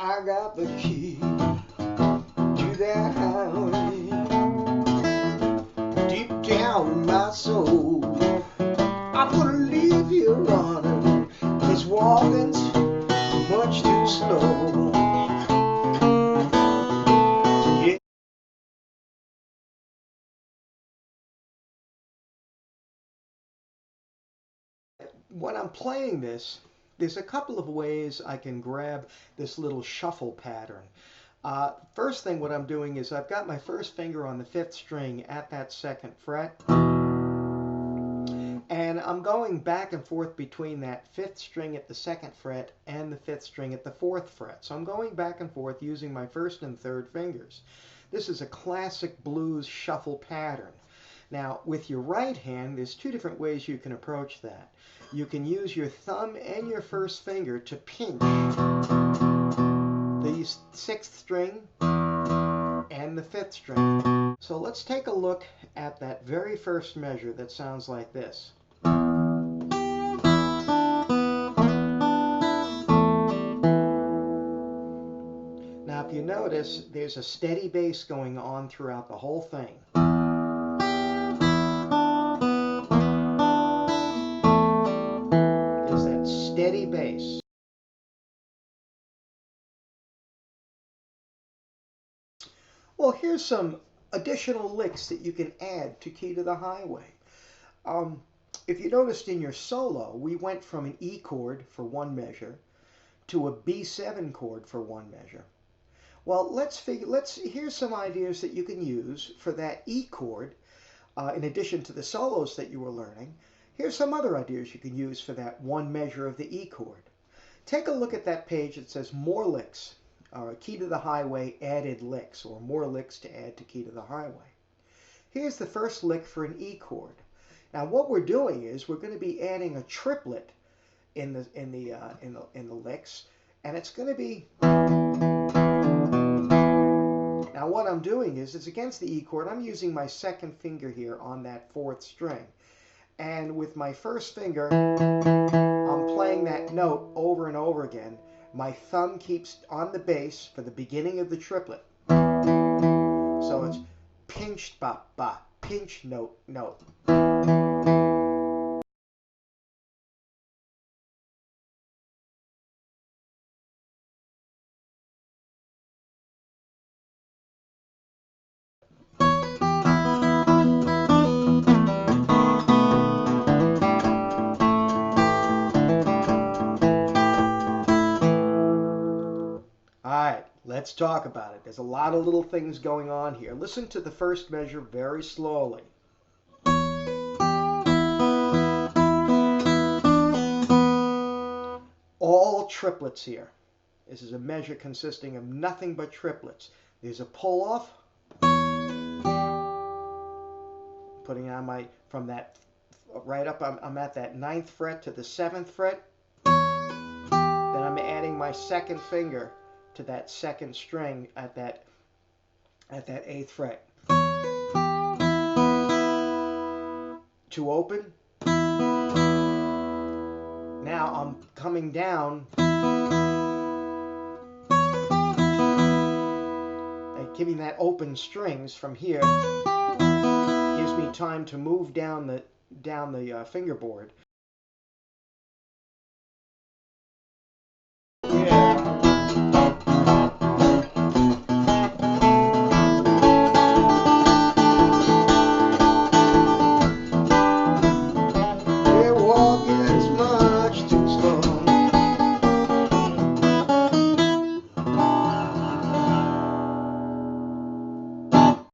I got the key to that highway. Deep down in my soul, I'm gonna leave you running, 'cause walking's much too slow. Yeah. When I'm playing this, there's a couple of ways I can grab this little shuffle pattern. First thing, what I'm doing is I've got my first finger on the 5th string at that 2nd fret, and I'm going back and forth between that 5th string at the 2nd fret and the 5th string at the 4th fret. So I'm going back and forth using my 1st and 3rd fingers. This is a classic blues shuffle pattern. Now, with your right hand, there's 2 different ways you can approach that. You can use your thumb and your 1st finger to pinch the 6th string and the 5th string. So let's take a look at that very first measure that sounds like this. Now, if you notice, there's a steady bass going on throughout the whole thing. There's that steady bass. Well, here's some additional licks that you can add to Key to the Highway. If you noticed in your solo, we went from an E chord for 1 measure to a B7 chord for 1 measure. Well, here's some ideas that you can use for that E chord. In addition to the solos that you were learning, here's some other ideas you can use for that 1 measure of the E chord. Take a look at that page that says More Licks, or Key to the Highway Added Licks, or More Licks to Add to Key to the Highway. Here's the first lick for an E chord. Now, what we're doing is we're going to be adding a triplet in the licks, and it's going to be. Now, what I'm doing is it's against the E chord. I'm using my 2nd finger here on that 4th string, and with my 1st finger, I'm playing that note over and over again. My thumb keeps on the bass for the beginning of the triplet. So it's pinch, ba, ba, pinch, note, note. Alright, let's talk about it. There's a lot of little things going on here. Listen to the first measure very slowly. All triplets here. This is a measure consisting of nothing but triplets. There's a pull off. Putting on my, from that, right up, I'm at that 9th fret to the 7th fret. Then I'm adding my 2nd finger to that 2nd string at that 8th fret. To open. Now I'm coming down and giving that open strings from here. Gives me time to move down the fingerboard.